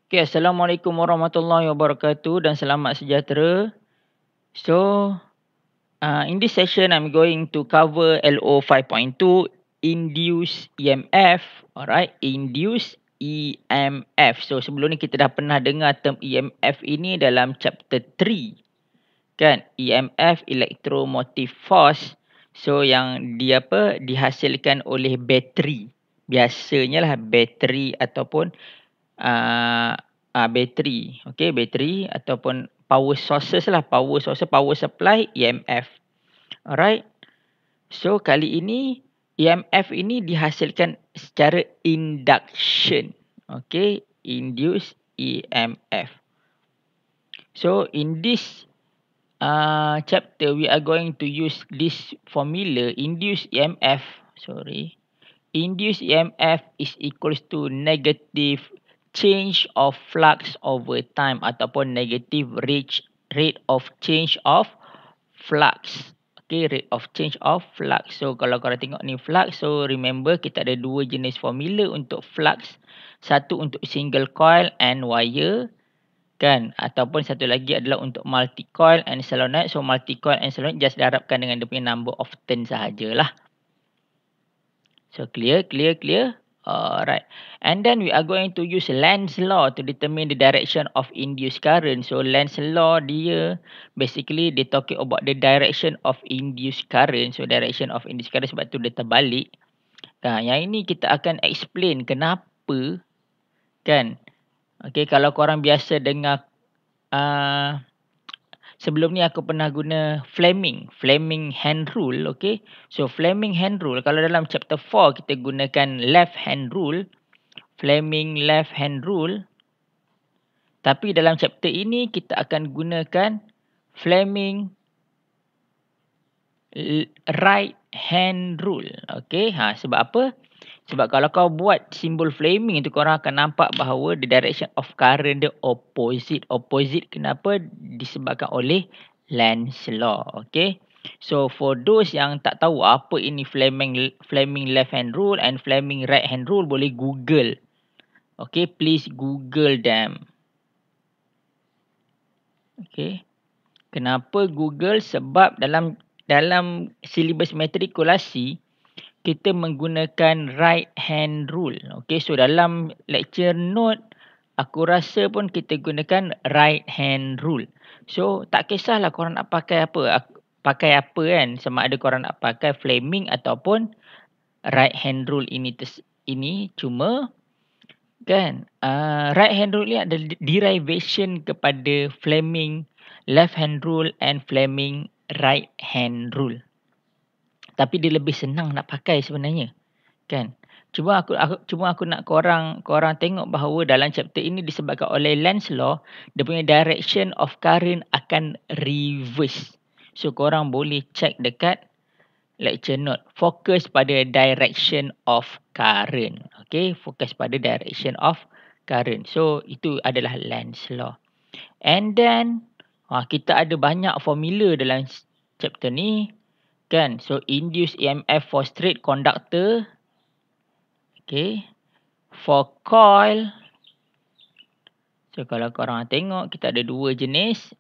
Okay, Assalamualaikum warahmatullahi wabarakatuh dan selamat sejahtera. So, in this session, I'm going to cover LO 5.2, Induce EMF. Alright, Induce EMF. So, sebelum ni kita dah pernah dengar term EMF ini dalam chapter 3. Kan? EMF, Electromotive Force. So, yang dia dihasilkan oleh bateri. Biasanya lah bateri ataupun bateri. Okey, bateri ataupun power sources lah. Power source, power supply, EMF. Alright. So, kali ini EMF ini dihasilkan secara induction. Okey, induce EMF. So, in this chapter, we are going to use this formula, induce EMF. Induced EMF is equals to negative change of flux over time ataupun negative rate of change of flux. Okay, rate of change of flux. So, kalau korang tengok ni flux, so remember kita ada dua jenis formula untuk flux. Satu untuk single coil and wire, kan? Ataupun satu lagi adalah untuk multi coil and solenoid. So, multi coil and solenoid just darabkan dengan dia punya number of turn sahajalah. So, clear? Alright. And then we are going to use Lenz's law to determine the direction of induced current. So, Lenz's law dia basically dia talking about the direction of induced current. So, direction of induced current sebab tu dia terbalik. Nah, yang ini kita akan explain kenapa, kan? Okay, kalau korang biasa dengar sebelum ni aku pernah guna Fleming hand rule, okay. So, Fleming hand rule, kalau dalam chapter 4 kita gunakan left hand rule, Fleming left hand rule. Tapi dalam chapter ini kita akan gunakan Fleming right hand rule, okay. Sebab apa? Sebab kalau kau buat simbol Fleming itu, korang akan nampak bahawa the direction of current dia opposite. Opposite kenapa? Disebabkan oleh Lenz's law. Okay. So, for those yang tak tahu apa ini Fleming left hand rule and Fleming right hand rule, boleh Google. Okay, please Google them. Okay. Kenapa Google? Sebab dalam silibus matrikulasi, kita menggunakan right hand rule. Okay, so dalam lecture note, aku rasa pun kita gunakan right hand rule. So, tak kisahlah korang nak pakai apa. Pakai apa kan. Sama ada korang nak pakai Fleming ataupun right hand rule ini. Cuma, kan, right hand rule ni ada derivation kepada Fleming left hand rule and Fleming right hand rule. Tapi dia lebih senang nak pakai sebenarnya, kan? Cuma aku nak korang tengok bahawa dalam chapter ini disebabkan oleh Lenz's law, dia punya direction of current akan reverse. So, korang boleh check dekat lecture note. Fokus pada direction of current. Okay, fokus pada direction of current. So, itu adalah Lenz's law. And then, kita ada banyak formula dalam chapter ni, kan? So, induce EMF for straight conductor. Okay. For coil. So, kalau korang tengok, kita ada dua jenis.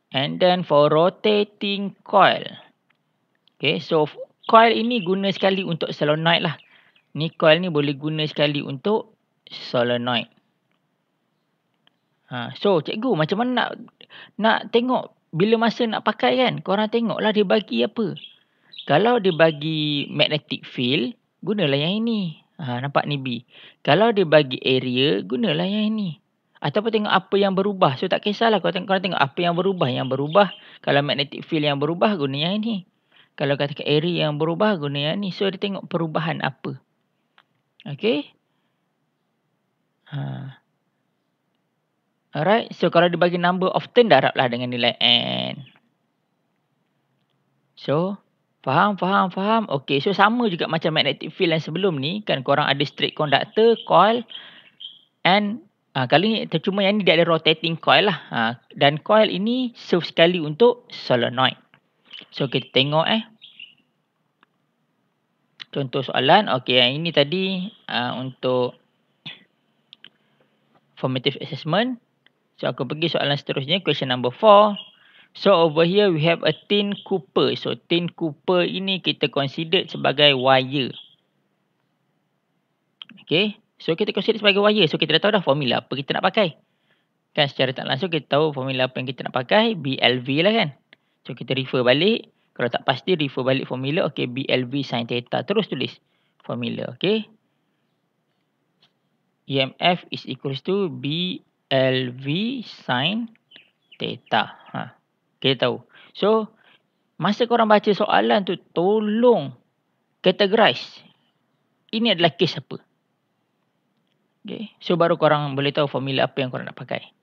And then, for rotating coil. Okay. So, coil ini guna sekali untuk solenoid lah. Ni coil ni boleh guna sekali untuk solenoid. So, cikgu macam mana nak tengok bila masa nak pakai kan? Korang tengoklah dia bagi apa. Kalau dia bagi magnetic field, gunalah yang ini. Nampak ni B. Kalau dia bagi area, gunalah yang ini. Ataupun tengok apa yang berubah. So, tak kisahlah. Korang tengok apa yang berubah. Yang berubah, kalau magnetic field yang berubah, guna yang ini. Kalau katakan area yang berubah, guna yang ini. So, dia tengok perubahan apa. Okay. Alright. So, kalau dia bagi number of turn, darablah dengan nilai N. So, faham? Okay, so sama juga macam magnetic field yang sebelum ni. Kan korang ada straight conductor, coil. And kali ni cuma yang ni dia ada rotating coil lah. Dan coil ini serve sekali untuk solenoid. So, kita tengok contoh soalan. Okay, yang ini tadi untuk formative assessment. So aku pergi soalan seterusnya, question number 4. So over here we have a tin cooper. So tin cooper ini kita consider sebagai wire. Okay. So kita consider sebagai wire. So kita dah tahu dah formula apa kita nak pakai. Kan secara tak langsung kita tahu formula apa yang kita nak pakai. BLV lah kan. So kita refer balik. Kalau tak pasti refer balik formula. Okay, BLV sin theta. Terus tulis formula. Okay. EMF is equals to BLV sin theta. Kita tahu. So, masa korang baca soalan tu, tolong categorize. Ini adalah kes apa. Okay. So, baru korang boleh tahu formula apa yang korang nak pakai.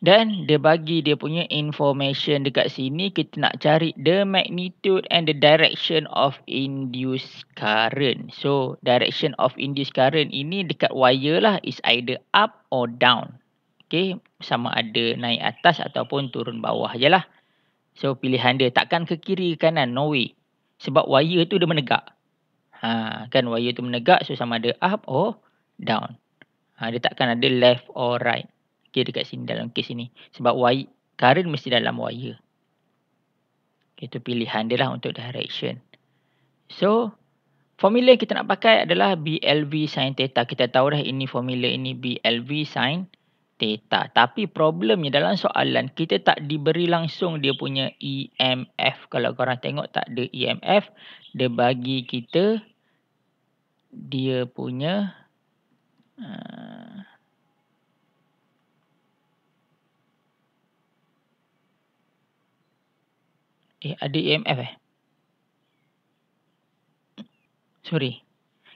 Dan dia bagi dia punya information dekat sini. Kita nak cari the magnitude and the direction of induced current. So, direction of induced current ini dekat wire lah. Is either up or down. Okay. Sama ada naik atas ataupun turun bawah je lah. So, pilihan dia takkan ke kiri ke kanan. No way. Sebab wire tu dia menegak. Kan wire tu menegak. So, sama ada up or down. Dia takkan ada left or right. Okay, dekat sini dalam kes ini. Sebab wire, current mesti dalam wire. Itu pilihan dia lah untuk direction. So, formula yang kita nak pakai adalah BLV sin theta. Kita tahu dah ini formula ini BLV sin theta. Tapi problemnya dalam soalan, kita tak diberi langsung dia punya EMF. Kalau korang tengok tak ada EMF, dia bagi kita dia punya ada EMF Sorry.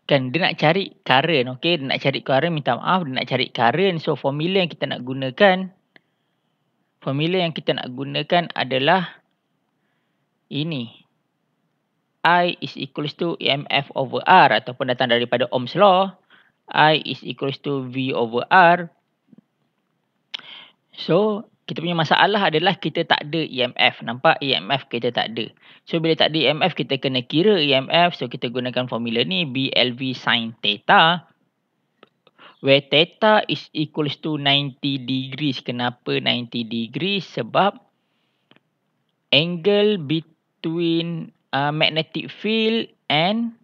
Kan dia nak cari current. Okay. Dia nak cari current. Minta maaf. Dia nak cari current. So formula yang kita nak gunakan. Formula yang kita nak gunakan adalah ini. I is equals to EMF over R. Ataupun datang daripada Ohm's law. I is equals to V over R. So, kita punya masalah adalah kita tak ada EMF. Nampak EMF kita tak ada. So, bila tak ada EMF, kita kena kira EMF. So, kita gunakan formula ni BLV sin theta. Where theta is equals to 90 degrees. Kenapa 90 degrees? Sebab angle between magnetic field and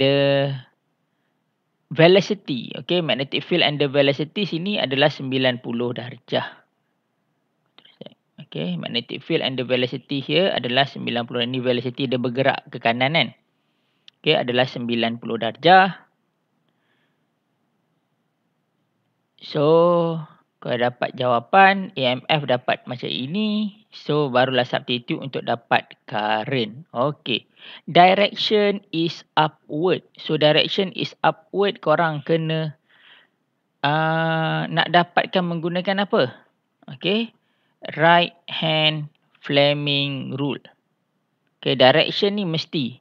the velocity. Okay, magnetic field and the velocity sini adalah 90 darjah. Okay, magnetic field and the velocity here adalah 90. Ini velocity dia bergerak ke kanan kan. Okay, adalah 90 darjah. So, kalau dapat jawapan, EMF dapat macam ini. So, barulah substitute untuk dapat current. Okay. Direction is upward. So, direction is upward. Korang kena nak dapatkan menggunakan apa? Okay. Right hand Fleming rule. Okay. Direction ni mesti.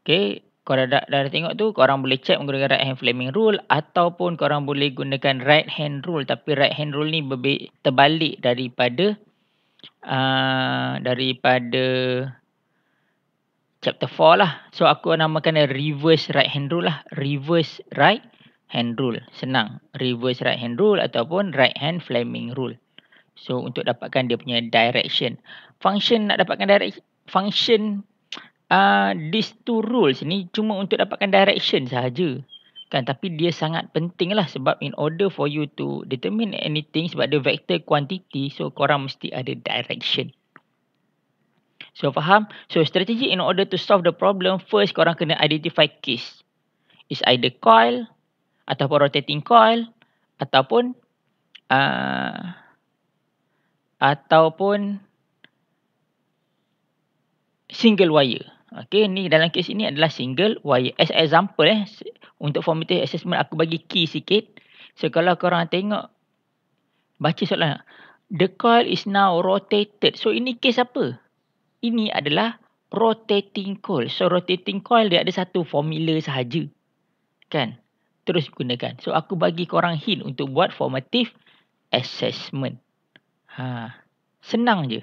Okay. Korang dah tengok tu, korang boleh check menggunakan right hand Fleming rule ataupun korang boleh gunakan right hand rule. Tapi right hand rule ni terbalik daripada chapter 4 lah. So, aku namakan reverse right hand rule lah. Reverse right hand rule. Senang. Reverse right hand rule ataupun right hand Fleming rule. So, untuk dapatkan dia punya direction. Function nak dapatkan direction. Function these two rules ni cuma untuk dapatkan direction sahaja. Kan, tapi dia sangat penting lah sebab in order for you to determine anything, sebab dia vector quantity, so korang mesti ada direction. So faham? So strategy in order to solve the problem, first korang kena identify case. Is either coil ataupun rotating coil ataupun single wire. Okay, ni dalam kes ini adalah single wire. As example untuk formative assessment aku bagi key sikit. So kalau korang tengok, baca soalan. The coil is now rotated. So ini kes apa? Ini adalah rotating coil. So rotating coil dia ada satu formula sahaja. Kan? Terus gunakan. So aku bagi korang hint untuk buat formative assessment. Senang je.